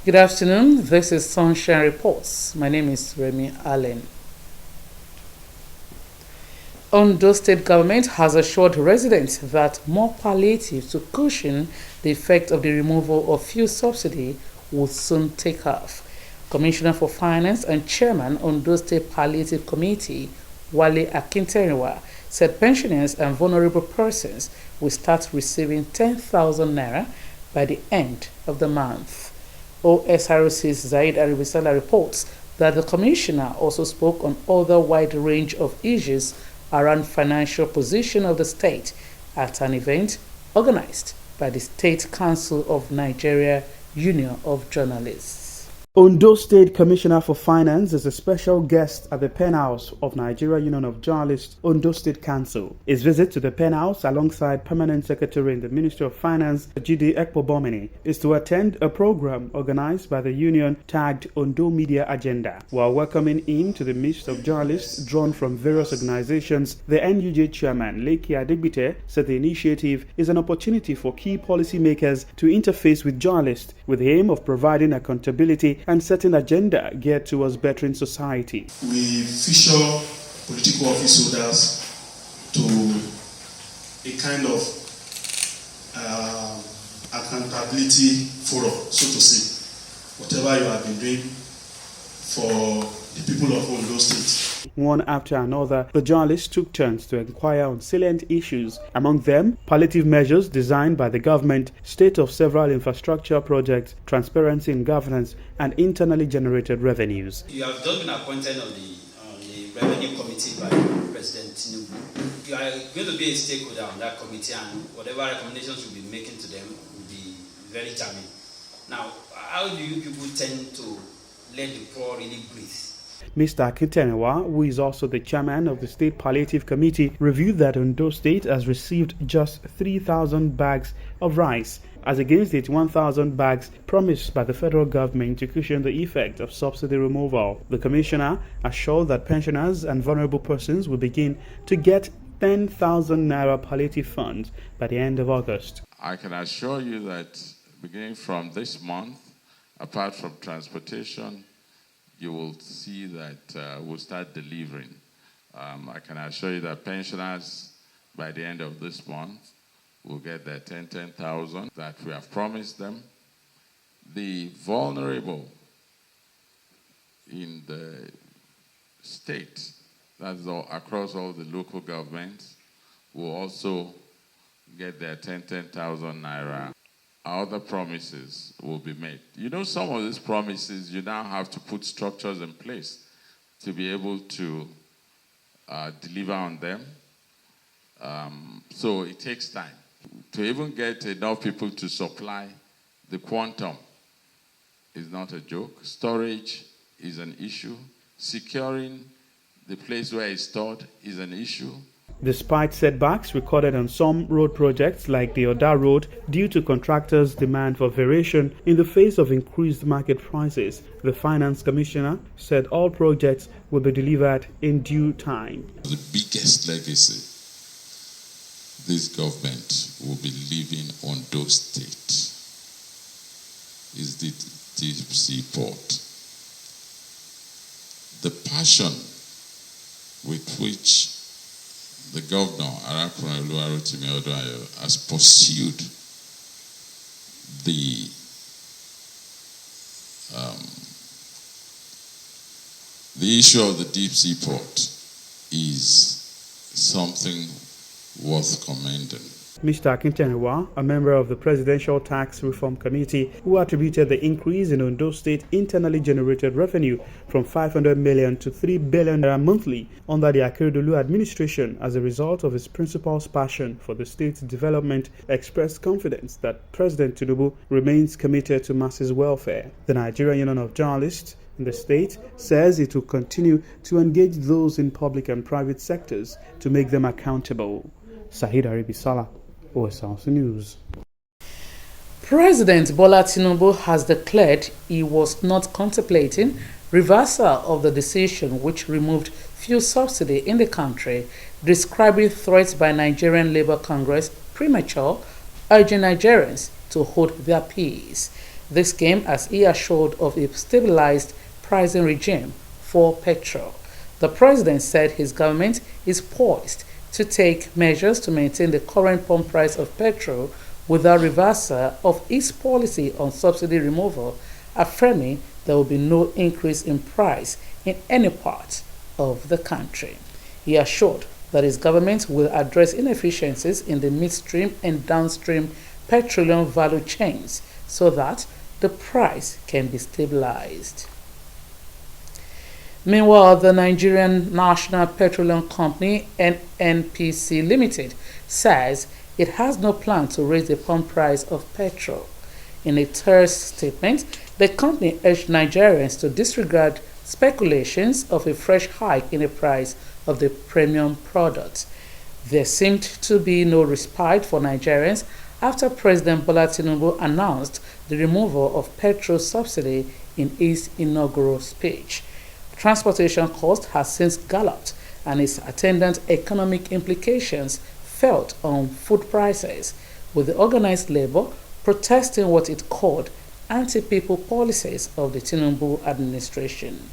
Good afternoon. This is Sunshine Reports. My name is Remy Allen. Ondo State government has assured residents that more palliative to cushion the effect of the removal of fuel subsidy will soon take off. Commissioner for Finance and Chairman Ondo State Palliative Committee, Wale Akinteriwa, said pensioners and vulnerable persons will start receiving 10,000 naira by the end of the month. Osrc's Zaid Aribisala reports that the commissioner also spoke on other wide range of issues around financial position of the state at an event organized by the State Council of Nigeria Union of Journalists. Ondo State Commissioner for Finance is a special guest at the penthouse of Nigeria Union of Journalists, Ondo State Council. His visit to the penthouse alongside Permanent Secretary in the Ministry of Finance, Jide Ekpobomini, is to attend a program organized by the union tagged Ondo Media Agenda. While welcoming him to the midst of journalists drawn from various organizations, the NUJ chairman, Leki Adigbite, said the initiative is an opportunity for key policymakers to interface with journalists with the aim of providing accountability and setting agenda geared towards bettering society. We feature political office holders to a kind of accountability forum, so to say. Whatever you have been doing for the people of Ondo State. One after another, the journalists took turns to inquire on salient issues, among them palliative measures designed by the government, state of several infrastructure projects, transparency in governance, and internally generated revenues. You have just been appointed on the revenue committee by President Tinubu. You are going to be a stakeholder on that committee, and whatever recommendations you'll be making to them will be very charming. Now, how do you people tend to let the poor really breathe? Mr. Akinteriwa, who is also the chairman of the State Palliative Committee, reviewed that Ondo State has received just 3,000 bags of rice, as against its 1,000 bags promised by the federal government to cushion the effect of subsidy removal. The commissioner assured that pensioners and vulnerable persons will begin to get 10,000 naira palliative funds by the end of August. I can assure you that beginning from this month, apart from transportation, you will see that we'll start delivering. I can assure you that pensioners, by the end of this month, will get their 10,000 that we have promised them. The vulnerable in the state, that's all, across all the local governments, will also get their 10,000 naira. Other promises will be made. You know, some of these promises, you now have to put structures in place to be able to deliver on them. So it takes time. To even get enough people to supply the quantum is not a joke. Storage is an issue. Securing the place where it's stored is an issue. Despite setbacks recorded on some road projects like the Oda Road due to contractors' demand for variation in the face of increased market prices, the Finance Commissioner said all projects will be delivered in due time. The biggest legacy this government will be leaving on Ondo State is the deep sea port. The passion with which the governor, Arakuna Oluwarotimi Odoayo, has pursued the issue of the deep sea port is something worth commending. Mr. Akinteriwa, a member of the Presidential Tax Reform Committee, who attributed the increase in Ondo State internally generated revenue from 500 million to 3 billion naira monthly under the Akeredolu administration as a result of his principal's passion for the state's development, expressed confidence that President Tinubu remains committed to masses' welfare. The Nigerian Union of Journalists in the state says it will continue to engage those in public and private sectors to make them accountable. Sahid Aribisala, Osrc News. President Bola Tinubu has declared he was not contemplating reversal of the decision which removed fuel subsidy in the country, describing threats by Nigerian Labour Congress premature, urging Nigerians to hold their peace. This came as he assured of a stabilized pricing regime for petrol. The president said his government is poised to take measures to maintain the current pump price of petrol without reversal of its policy on subsidy removal, affirming there will be no increase in price in any part of the country. He assured that his government will address inefficiencies in the midstream and downstream petroleum value chains so that the price can be stabilized. Meanwhile, the Nigerian National Petroleum Company (NNPC) Limited says it has no plan to raise the pump price of petrol. In a terse statement, the company urged Nigerians to disregard speculations of a fresh hike in the price of the premium product. There seemed to be no respite for Nigerians after President Bola Tinubu announced the removal of petrol subsidy in his inaugural speech. Transportation cost has since galloped and its attendant economic implications felt on food prices, with the organized labor protesting what it called anti-people policies of the Tinubu administration.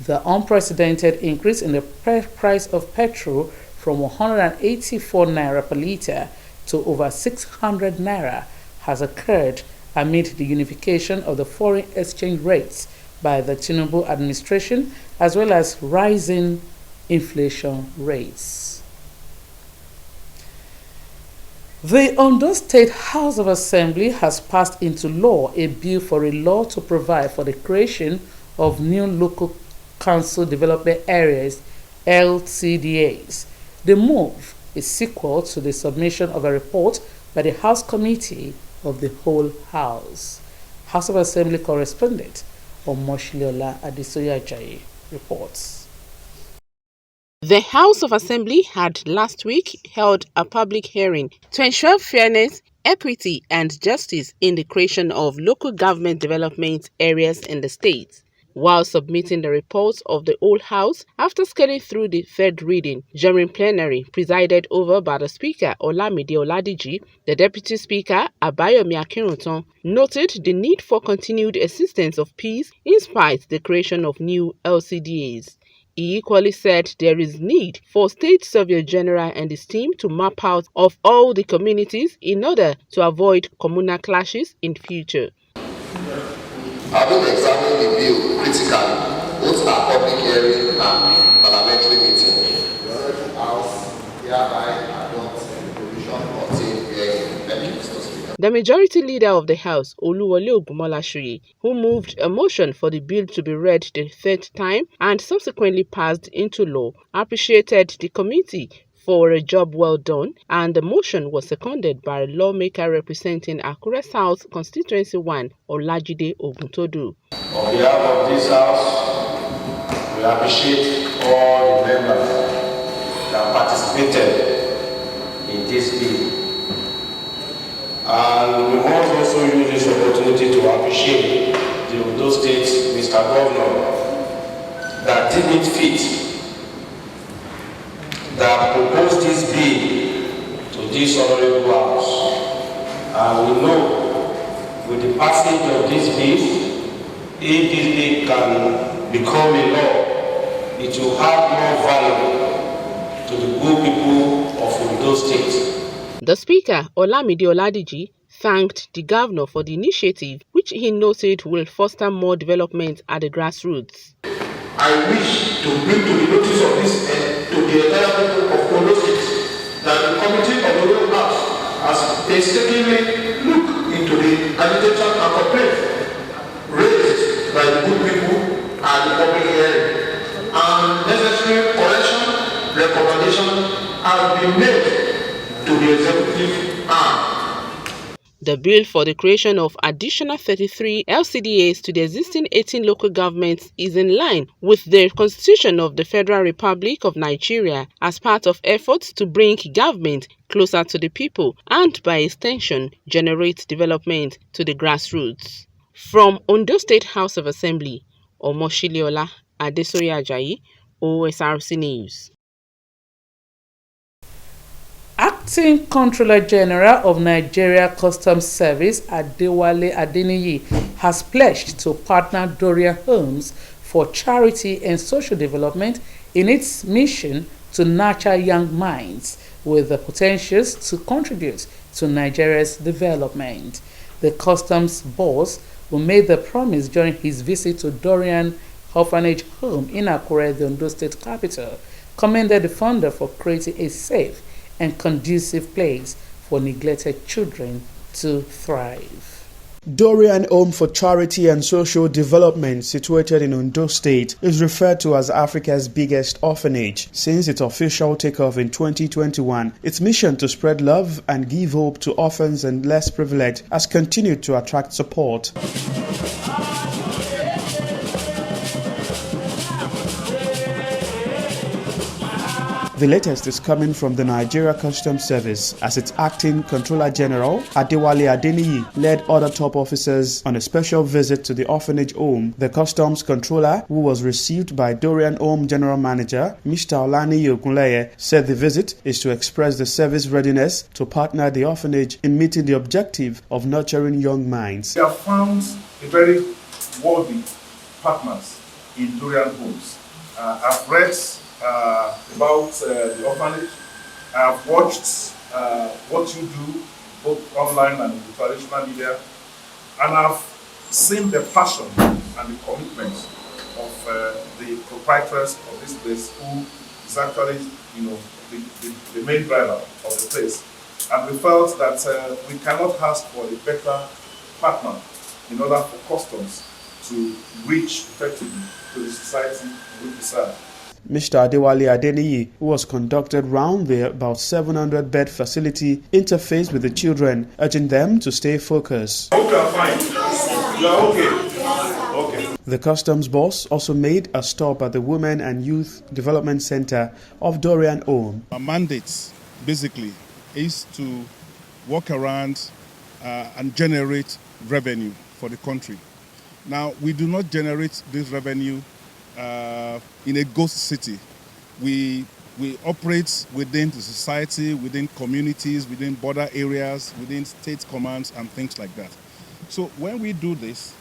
The unprecedented increase in the price of petrol from 184 naira per litre to over 600 naira has occurred amid the unification of the foreign exchange rates by the Tinubu administration, as well as rising inflation rates. The Ondo State House of Assembly has passed into law a bill for a law to provide for the creation of new local council development areas, LCDAs. The move is sequel to the submission of a report by the House Committee of the Whole House. House of Assembly correspondent Omoshiliola Adesoye reports. The House of Assembly had last week held a public hearing to ensure fairness, equity, and justice in the creation of local government development areas in the state. While submitting the report of the whole House after scaling through the third reading during plenary presided over by the Speaker Olamide Oladiji, the Deputy Speaker Abayomi Akinruntan noted the need for continued assistance of peace in spite the creation of new LCDAs. He equally said there is need for State Surveyor General and his team to map out of all the communities in order to avoid communal clashes in future. Having examined the bill critically, both our public hearing and parliamentary meeting, the House hereby adopts the provision contained herein. Thank you, Mr. Speaker. The majority leader of the House, Oluwole Ogunmolashoye, who moved a motion for the bill to be read the third time and subsequently passed into law, appreciated the committee for a job well done, and the motion was seconded by a lawmaker representing Akure South Constituency 1, Olajide Oguntodu. On behalf of this House, we appreciate all the members that participated in this bill. And we must also use this opportunity to appreciate the Ondo State Mr. Governor that did it fit that proposed this bill to this honorable House. And we know with the passage of this bill, if this bill can become a law, it will have more value to the good people of Ondo State. The Speaker, Olamide Oladiji, thanked the governor for the initiative, which he noted will foster more development at the grassroots. I wish to bring to the notice of this to the entire people of Ondo State that the committee of the Royal House has painstakingly looked into the agitation and complaint raised by the good people at the public hearing, and necessary correction recommendations have been made to the executive arm. The bill for the creation of additional 33 LCDAs to the existing 18 local governments is in line with the Constitution of the Federal Republic of Nigeria as part of efforts to bring government closer to the people and, by extension, generate development to the grassroots. From Ondo State House of Assembly, Omoshiliola Adesoye, Osrc News. Acting Comptroller General of Nigeria Customs Service Adewale Adeniyi has pledged to partner Dorian Homes for charity and social development in its mission to nurture young minds with the potentials to contribute to Nigeria's development. The customs boss, who made the promise during his visit to Dorian Orphanage Home in Akure, the Ondo State capital, commended the founder for creating a safe and conducive place for neglected children to thrive. Dorian Home for Charity and Social Development, situated in Ondo State, is referred to as Africa's biggest orphanage. Since its official takeoff in 2021, its mission to spread love and give hope to orphans and less privileged has continued to attract support. The latest is coming from the Nigeria Customs Service, as its acting Controller General, Adewale Adeniyi, led other top officers on a special visit to the orphanage home. The Customs Controller, who was received by Dorian Home General Manager, Mr. Olani Ogunleye, said the visit is to express the service readiness to partner the orphanage in meeting the objective of nurturing young minds. We have found a very worthy partners in Dorian Homes. I've read about the orphanage. I've watched what you do both online and in the traditional media, and I've seen the passion and the commitment of the proprietors of this place, who is actually, the main driver of the place. And we felt that we cannot ask for a better partner in order for customs to reach effectively to the society we serve. Mr. Adewale Adeniyi, who was conducted round the about 700-bed facility, interfaced with the children, urging them to stay focused. I hope you are fine. You are okay? Okay. The customs boss also made a stop at the Women and Youth Development Center of Dorian Home. Our mandate, basically, is to walk around and generate revenue for the country. Now, we do not generate this revenue in a ghost city. We operate within the society, within communities, within border areas, within state commands and things like that. So when we do this,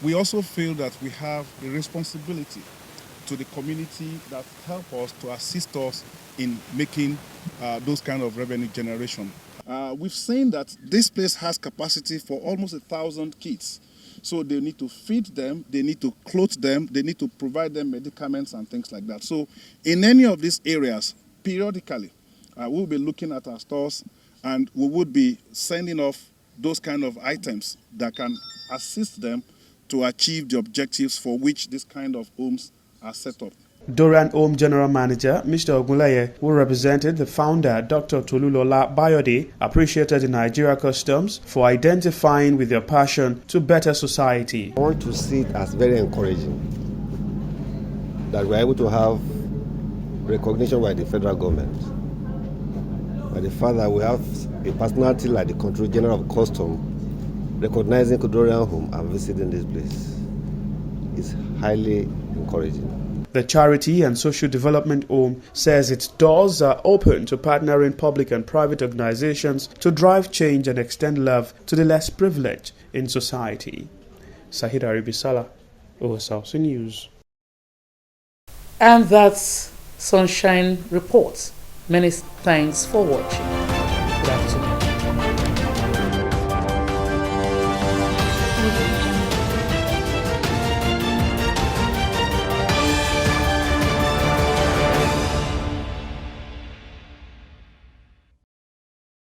we also feel that we have a responsibility to the community that help us to assist us in making those kind of revenue generation. We've seen that this place has capacity for almost 1,000 kids. So they need to feed them, they need to clothe them, they need to provide them medicaments and things like that. So in any of these areas, periodically, we'll be looking at our stores and we would be sending off those kind of items that can assist them to achieve the objectives for which this kind of homes are set up. Dorian Home General Manager, Mr. Ogunleye, who represented the founder, Dr. Tolulola Bayode, appreciated the Nigeria Customs for identifying with their passion to better society. I want to see it as very encouraging that we're able to have recognition by the federal government. By the fact that we have a personality like the Controller General of Customs recognizing Dorian Home and visiting this place is highly encouraging. The Charity and Social Development Home says its doors are open to partnering public and private organizations to drive change and extend love to the less privileged in society. Sahid Aribisala, Osrc News. And that's Sunshine Report. Many thanks for watching. Good afternoon.